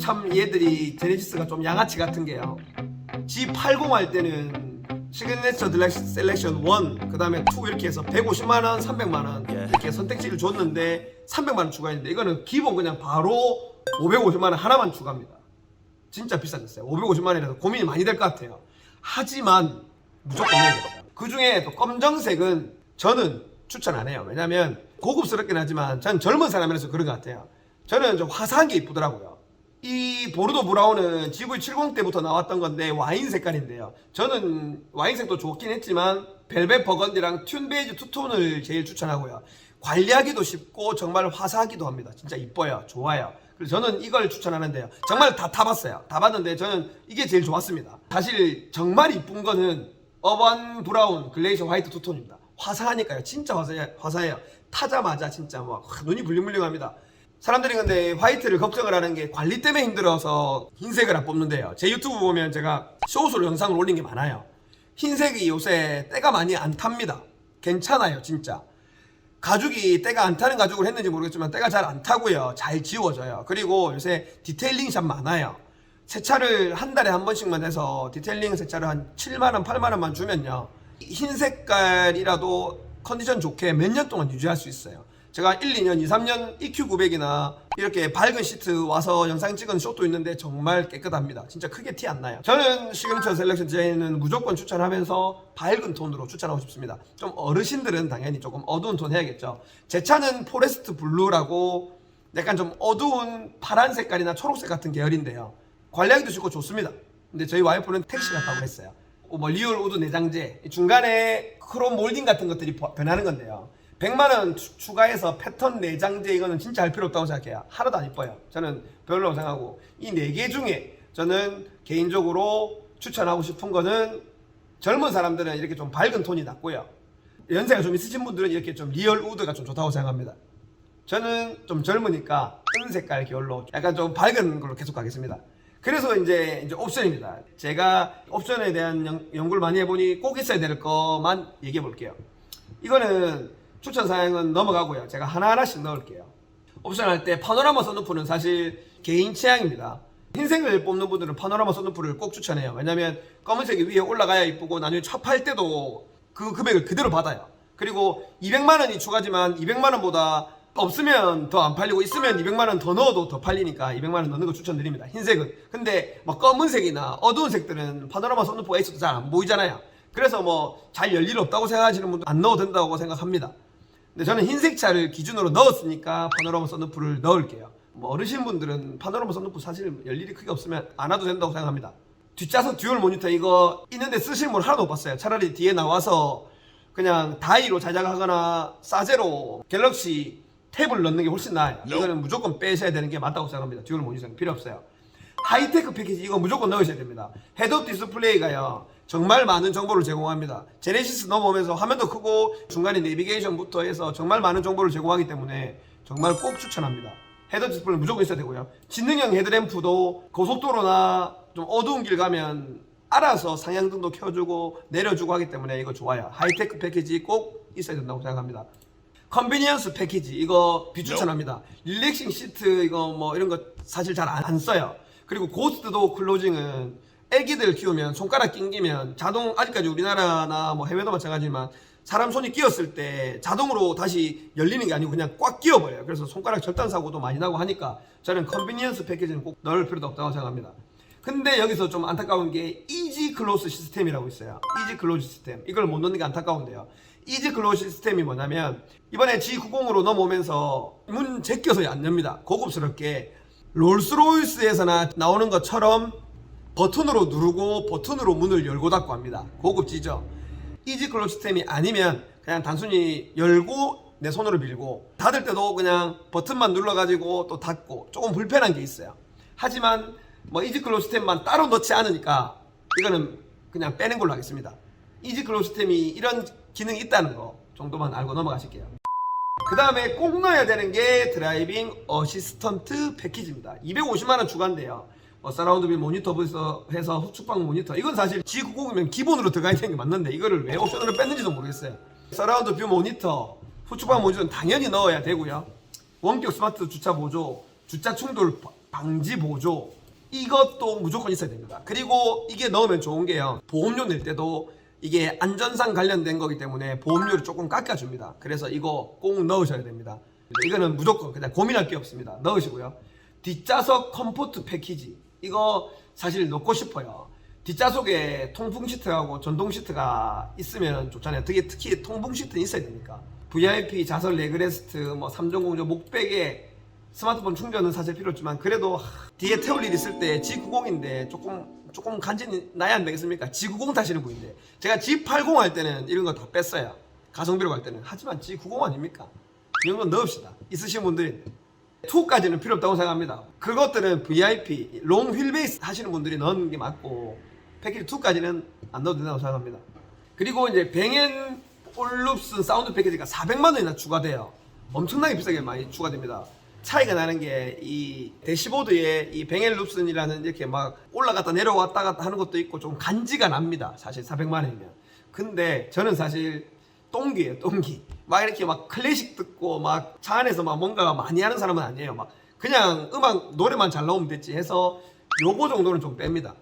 참 얘들이 제네시스가 좀 양아치 같은 게요. G80 할 때는 시그니처 셀렉션 1, 그 다음에 2 이렇게 해서 150만원, 300만원 이렇게 선택지를 줬는데 300만원 추가했는데 이거는 기본 그냥 바로 550만원 하나만 추가합니다. 진짜 비싸졌어요. 550만원이라서 고민이 많이 될 것 같아요. 하지만 무조건 내야 됩니다. 그 중에 또 검정색은 저는 추천 안 해요. 왜냐면 고급스럽긴 하지만 전 젊은 사람이라서 그런 것 같아요. 저는 좀 화사한 게 이쁘더라고요. 이 보르도 브라운은 GV70 때부터 나왔던 건데 와인 색깔인데요. 저는 와인색도 좋긴 했지만 벨벳 버건디랑 튠 베이지 투톤을 제일 추천하고요. 관리하기도 쉽고 정말 화사하기도 합니다. 진짜 이뻐요. 좋아요. 그래서 저는 이걸 추천하는데요. 정말 다 타봤어요. 다 봤는데 저는 이게 제일 좋았습니다. 사실 정말 이쁜 거는 어반 브라운 글레이셔 화이트 투톤입니다. 화사하니까요. 진짜 화사해요. 타자마자 진짜 막 눈이 블링블링합니다. 사람들이 근데 화이트를 걱정을 하는 게 관리 때문에 힘들어서 흰색을 안 뽑는데요. 제 유튜브 보면 제가 쇼스로 영상을 올린 게 많아요. 흰색이 요새 때가 많이 안 탑니다. 괜찮아요, 진짜. 가죽이 때가 안 타는 가죽을 했는지 모르겠지만 때가 잘 안 타고요. 잘 지워져요. 그리고 요새 디테일링 샵 많아요. 세차를 한 달에 한 번씩만 해서 디테일링 세차를 한 7만원, 8만원만 주면요. 흰 색깔이라도 컨디션 좋게 몇 년 동안 유지할 수 있어요. 제가 1, 2년, 2, 3년 EQ900이나 이렇게 밝은 시트 와서 영상 찍은 숏도 있는데 정말 깨끗합니다. 진짜 크게 티 안 나요. 저는 시그니처 셀렉션 디자인은 무조건 추천하면서 밝은 톤으로 추천하고 싶습니다. 좀 어르신들은 당연히 조금 어두운 톤 해야겠죠. 제 차는 포레스트 블루라고 약간 좀 어두운 파란 색깔이나 초록색 같은 계열인데요. 관리하기도 쉽고 좋습니다. 근데 저희 와이프는 택시 같다고 했어요. 뭐 리얼 우드 내장재 중간에 크롬 몰딩 같은 것들이 변하는 건데요. 100만원 추가해서 패턴 내장재 이거는 진짜 할 필요 없다고 생각해요. 하나도 안 이뻐요. 저는 별로라고 생각하고 이 4개 중에 저는 개인적으로 추천하고 싶은 거는 젊은 사람들은 이렇게 좀 밝은 톤이 낫고요. 연세가 좀 있으신 분들은 이렇게 좀 리얼 우드가 좀 좋다고 생각합니다. 저는 좀 젊으니까 은색깔 계열로 약간 좀 밝은 걸로 계속 가겠습니다. 그래서 이제 옵션입니다. 제가 옵션에 대한 연구를 많이 해보니 꼭 있어야 될 것만 얘기해 볼게요. 이거는 추천 사양은 넘어가고요. 제가 하나하나씩 넣을게요. 옵션 할 때 파노라마 선루프는 사실 개인 취향입니다. 흰색을 뽑는 분들은 파노라마 선루프를 꼭 추천해요. 왜냐면 검은색이 위에 올라가야 이쁘고 나중에 차 팔 때도 그 금액을 그대로 받아요. 그리고 200만원이 추가지만 200만원보다 없으면 더 안 팔리고 있으면 200만원 더 넣어도 더 팔리니까 200만원 넣는 거 추천드립니다. 흰색은. 근데 막 검은색이나 어두운 색들은 파노라마 선루프가 있어도 잘 안 보이잖아요. 그래서 뭐 잘 열 일 없다고 생각하시는 분들 안 넣어도 된다고 생각합니다. 근데 저는 흰색 차를 기준으로 넣었으니까 파노라마 선루프를 넣을게요. 뭐 어르신분들은 파노라마 선루프 사실 열 일이 크게 없으면 안 와도 된다고 생각합니다. 뒷좌석 듀얼 모니터 이거 있는데 쓰시는 분 하나도 못 봤어요. 차라리 뒤에 나와서 그냥 다이로 자작하거나 사제로 갤럭시 탭을 넣는 게 훨씬 나아요. 이거는 무조건 빼셔야 되는 게 맞다고 생각합니다. 듀얼 모니터는 필요 없어요. 하이테크 패키지 이거 무조건 넣으셔야 됩니다. 헤드업 디스플레이가요 정말 많은 정보를 제공합니다. 제네시스 넘어오면서 화면도 크고 중간에 내비게이션부터 해서 정말 많은 정보를 제공하기 때문에 정말 꼭 추천합니다. 헤드업 디스플레이 무조건 있어야 되고요. 진능형 헤드램프도 고속도로나 좀 어두운 길 가면 알아서 상향등도 켜주고 내려주고 하기 때문에 이거 좋아요. 하이테크 패키지 꼭 있어야 된다고 생각합니다. 컨비니언스 패키지 이거 비추천합니다. 릴렉싱 시트 이거 뭐 이런 거 사실 잘 안 써요. 그리고 고스트도 클로징은 애기들 키우면 손가락 낑기면 자동 아직까지 우리나라나 뭐 해외도 마찬가지지만 사람 손이 끼었을 때 자동으로 다시 열리는 게 아니고 그냥 꽉 끼어버려요. 그래서 손가락 절단 사고도 많이 나고 하니까 저는 컨비니언스 패키지는 꼭 넣을 필요도 없다고 생각합니다. 근데 여기서 좀 안타까운 게 이지 클로즈 시스템이라고 있어요. 이지 클로즈 시스템 이걸 못 넣는 게 안타까운데요. 이지 클로즈 시스템이 뭐냐면 이번에 G90으로 넘어오면서 문 제껴서 안 엽니다. 고급스럽게 롤스로이스에서나 나오는 것처럼 버튼으로 누르고 버튼으로 문을 열고 닫고 합니다. 고급지죠. 이지 클로즈 시스템이 아니면 그냥 단순히 열고 내 손으로 밀고 닫을 때도 그냥 버튼만 눌러가지고 또 닫고 조금 불편한 게 있어요. 하지만 뭐 이지 클로즈 시스템만 따로 넣지 않으니까 이거는 그냥 빼는 걸로 하겠습니다. 이지 클로즈 시스템이 이런 기능이 있다는 거 정도만 알고 넘어가실게요. 그 다음에 꼭 넣어야 되는 게 드라이빙 어시스턴트 패키지입니다. 250만원 추가인데요. 서라운드 뷰 모니터부터 해서 후측방 모니터 이건 사실 G90이면 기본으로 들어가야 되는 게 맞는데 이거를 왜 옵션으로 뺐는지도 모르겠어요. 서라운드 뷰 모니터 후측방 모니터는 당연히 넣어야 되고요. 원격 스마트 주차 보조, 주차 충돌 방지 보조 이것도 무조건 있어야 됩니다. 그리고 이게 넣으면 좋은 게요, 보험료 낼 때도 이게 안전상 관련된 거기 때문에 보험료를 조금 깎아줍니다. 그래서 이거 꼭 넣으셔야 됩니다. 이거는 무조건 그냥 고민할 게 없습니다. 넣으시고요. 뒷좌석 컴포트 패키지 이거 사실 넣고 싶어요. 뒷좌석에 통풍 시트하고 전동 시트가 있으면 좋잖아요. 특히 통풍 시트는 있어야 되니까. VIP 좌석 레그레스트 뭐 3종 공조 목베개 스마트폰 충전은 사실 필요 없지만 그래도 뒤에 태울 일 있을 때 G90인데 조금 간지는 나야 안 되겠습니까? G90 타시는 분인데 제가 G80 할 때는 이런 거 다 뺐어요. 가성비로 갈 때는. 하지만 G90 아닙니까? 이런 건 넣읍시다. 있으신 분들이 2까지는 필요 없다고 생각합니다. 그것들은 VIP 롱 휠베이스 하시는 분들이 넣는 게 맞고 패키지 2까지는 안 넣어도 된다고 생각합니다. 그리고 이제 뱅앤 올룹슨 사운드 패키지가 400만 원이나 추가돼요. 엄청나게 비싸게 많이 추가됩니다. 차이가 나는 게 이 대시보드에 이 뱅앤올룹슨이라는 이렇게 막 올라갔다 내려왔다 갔다 하는 것도 있고 좀 간지가 납니다. 사실 400만 원이면. 근데 저는 사실 똥기예요, 똥기. 막 이렇게 막 클래식 듣고 막 차 안에서 막 뭔가 많이 하는 사람은 아니에요. 막 그냥 음악 노래만 잘 나오면 됐지 해서 요거 정도는 좀 뺍니다.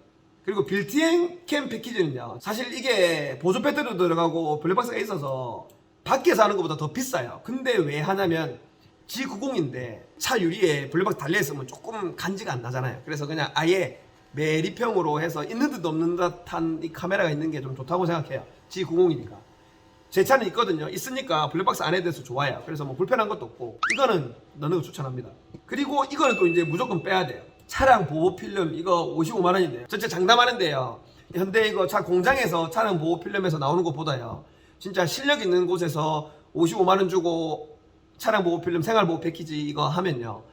그리고 빌트인 캠 패키지는요, 사실 이게 보조 배터리도 들어가고 블랙박스가 있어서 밖에서 하는 것보다 더 비싸요. 근데 왜 하냐면 G90인데 차 유리에 블랙박스 달려있으면 조금 간지가 안 나잖아요. 그래서 그냥 아예 매립형으로 해서 있는 듯 없는 듯한 이 카메라가 있는 게 좀 좋다고 생각해요. G90이니까. 제 차는 있거든요. 있으니까 블랙박스 안에 대해서 좋아요. 그래서 뭐 불편한 것도 없고 이거는 넣는 거 추천합니다. 그리고 이거는 또 이제 무조건 빼야 돼요. 차량 보호 필름 이거 55만 원인데요. 전체 장담하는데요, 현대 이거 차 공장에서 차량 보호 필름에서 나오는 것보다요, 진짜 실력 있는 곳에서 55만 원 주고 차량 보호 필름 생활 보호 패키지 이거 하면요,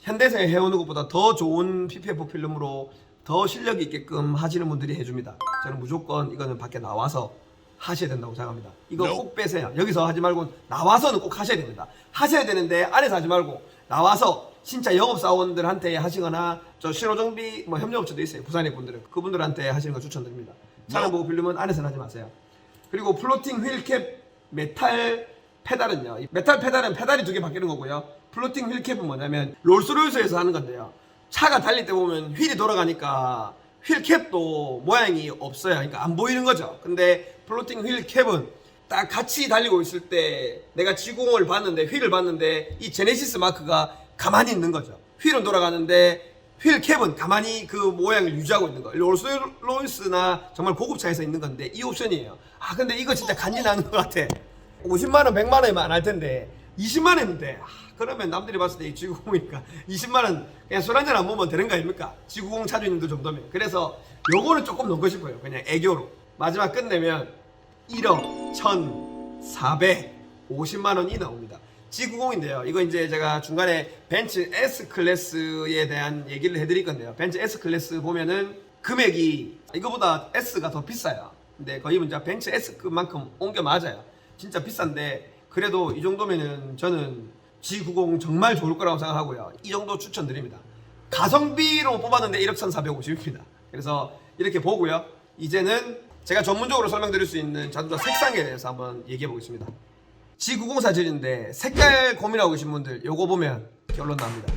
현대에서 해오는 것보다 더 좋은 PPF 필름으로 더 실력 있게끔 하시는 분들이 해줍니다. 저는 무조건 이거는 밖에 나와서 하셔야 된다고 생각합니다. 이거 꼭 빼세요. 여기서 하지 말고 나와서는 꼭 하셔야 됩니다. 하셔야 되는데 안에서 하지 말고 나와서 진짜 영업사원들한테 하시거나 저 신호정비 뭐 협력업체도 있어요. 부산의 분들은 그분들한테 하시는 거 추천드립니다. 차량 보호 필름은 안에서는 하지 마세요. 그리고 플로팅 휠캡 메탈 페달은요, 이 메탈 페달은 페달이 2개 바뀌는 거고요. 플로팅 휠캡은 뭐냐면 롤스로이스에서 하는 건데요, 차가 달릴 때 보면 휠이 돌아가니까 휠캡도 모양이 없어요. 그러니까 안 보이는 거죠. 근데 플로팅 휠캡은 딱 같이 달리고 있을 때 내가 G90을 봤는데, 휠을 봤는데 이 제네시스 마크가 가만히 있는 거죠. 휠은 돌아가는데 휠캡은 가만히 그 모양을 유지하고 있는 거예요. 롤스로이스나 정말 고급차에서 있는 건데 이 옵션이에요. 아 근데 이거 진짜 간지 나는 것 같아. 50만원 100만원이면 안 할 텐데 20만원인데 그러면 남들이 봤을 때 이 G90이니까 20만원 그냥 술 한잔 안 먹으면 되는 거 아닙니까? G90 차주님들 정도면. 그래서 요거는 조금 넣고 싶어요. 그냥 애교로. 마지막 끝내면 1억 1,450만원이 나옵니다. G90인데요. 이거 이제 제가 중간에 벤츠 S 클래스에 대한 얘기를 해드릴 건데요. 벤츠 S 클래스 보면은 금액이 이거보다 S가 더 비싸요. 근데 거의 문제 벤츠 S급만큼 옮겨 맞아요. 진짜 비싼데 그래도 이 정도면은 저는 G90 정말 좋을 거라고 생각하고요. 이 정도 추천드립니다. 가성비로 뽑았는데 1억 1,450입니다. 그래서 이렇게 보고요. 이제는 제가 전문적으로 설명드릴 수 있는 자동차 색상에 대해서 한번 얘기해 보겠습니다. G90 사진인데 색깔 고민하고 계신 분들 요거 보면 결론 납니다.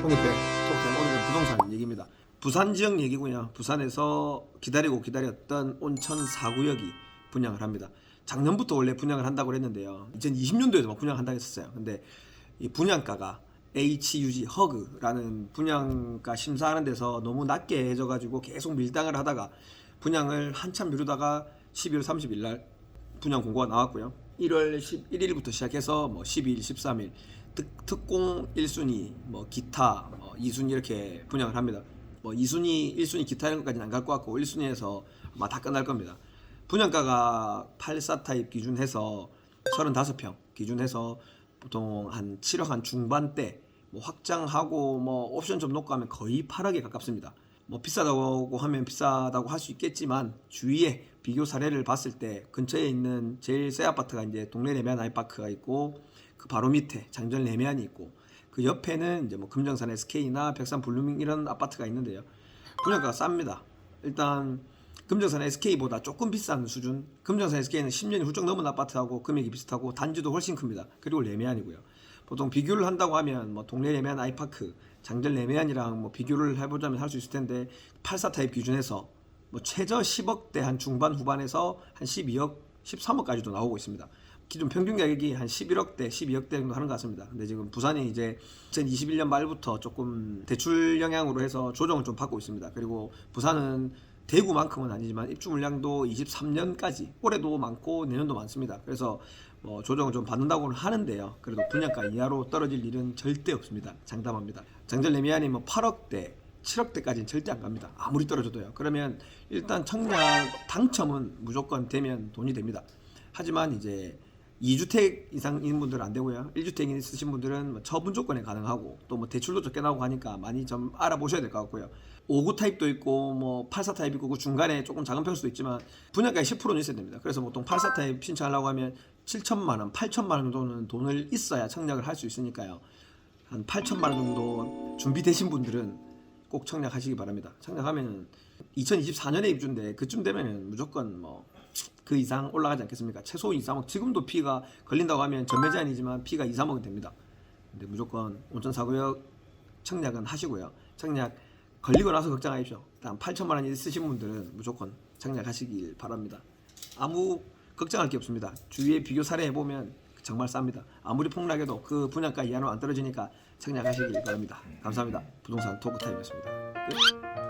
홍익배 톡 오늘은 부동산 얘기입니다. 부산 지역 얘기고요. 부산에서 기다렸던 온천 4구역이 분양을 합니다. 작년부터 원래 분양을 한다고 했는데요, 2020년도에도 막 분양을 한다고 했었어요. 근데 이 분양가가 HUG 허그라는 분양가 심사하는 데서 너무 낮게 해져가지고 계속 밀당을 하다가 분양을 한참 미루다가 12월 30일 날 분양 공고가 나왔고요. 1월 11일부터 시작해서 뭐 12일, 13일 특공 1순위, 뭐 기타 2순위 이렇게 분양을 합니다. 뭐 2순위, 1순위 기타 이런 것까지는 안 갈 것 같고 1순위에서 아마 다 끝날 겁니다. 분양가가 84 타입 기준해서 35평 기준해서 보통 한 7억 한 중반대, 뭐 확장하고 뭐 옵션 좀 놓고 하면 거의 8억에 가깝습니다. 뭐 비싸다고 하면 비싸다고 할 수 있겠지만 주위에 비교 사례를 봤을 때 근처에 있는 제일 새 아파트가 이제 동래 레미안 아이파크가 있고 그 바로 밑에 장전 레미안이 있고 그 옆에는 이제 뭐 금정산 SK나 백산 블루밍 이런 아파트가 있는데요. 분양가가 쌉니다. 일단 금정산 SK보다 조금 비싼 수준. 금정산 SK는 10년이 훌쩍 넘은 아파트하고 금액이 비슷하고 단지도 훨씬 큽니다. 그리고 레메안이고요. 보통 비교를 한다고 하면 뭐 동래 레메안 아이파크, 장전 레메안이랑 뭐 비교를 해보자면 할 수 있을 텐데 84 타입 기준에서 뭐 최저 10억대 한 중반 후반에서 한 12억, 13억까지도 나오고 있습니다. 기존 평균 가격이 한 11억대, 12억대 정도 하는 것 같습니다. 근데 지금 부산이 이제 2021년 말부터 조금 대출 영향으로 해서 조정을 좀 받고 있습니다. 그리고 부산은 대구만큼은 아니지만 입주 물량도 23년까지 올해도 많고 내년도 많습니다. 그래서 뭐 조정을 좀 받는다고는 하는데요. 그래도 분양가 이하로 떨어질 일은 절대 없습니다. 장담합니다. 장전 레미안이 뭐 8억대, 7억대까지는 절대 안 갑니다. 아무리 떨어져도요. 그러면 일단 청약 당첨은 무조건 되면 돈이 됩니다. 하지만 이제 2주택 이상인 분들은 안 되고요. 1주택 있으신 분들은 뭐 처분 조건에 가능하고 또 뭐 대출도 적게 나오고 하니까 많이 좀 알아보셔야 될 것 같고요. 59 타입도 있고 뭐 84 타입 있고 그 중간에 조금 작은 평수도 있지만 분양가의 10%는 있어야 됩니다. 그래서 보통 84 타입 신청하려고 하면 7천만 원, 8천만 원 정도는 돈을 있어야 청약을 할 수 있으니까요. 한 8천만 원 정도 준비되신 분들은 꼭 청약하시기 바랍니다. 청약하면 2024년에 입주인데 그쯤 되면은 무조건 뭐 그 이상 올라가지 않겠습니까? 최소 2, 3억. 지금도 피가 걸린다고 하면 전매 제한이지만 피가 2, 3억은 됩니다. 근데 무조건 5.4구역 청약은 하시고요. 청약 걸리고 나서 걱정하십시오. 일단 8천만 원 있으신 분들은 무조건 청약하시길 바랍니다. 아무 걱정할 게 없습니다. 주위에 비교 사례 해보면 정말 쌉니다. 아무리 폭락해도 그 분양가 이하로 안 떨어지니까 청약하시길 바랍니다. 감사합니다. 부동산 토크타임이었습니다. 끝.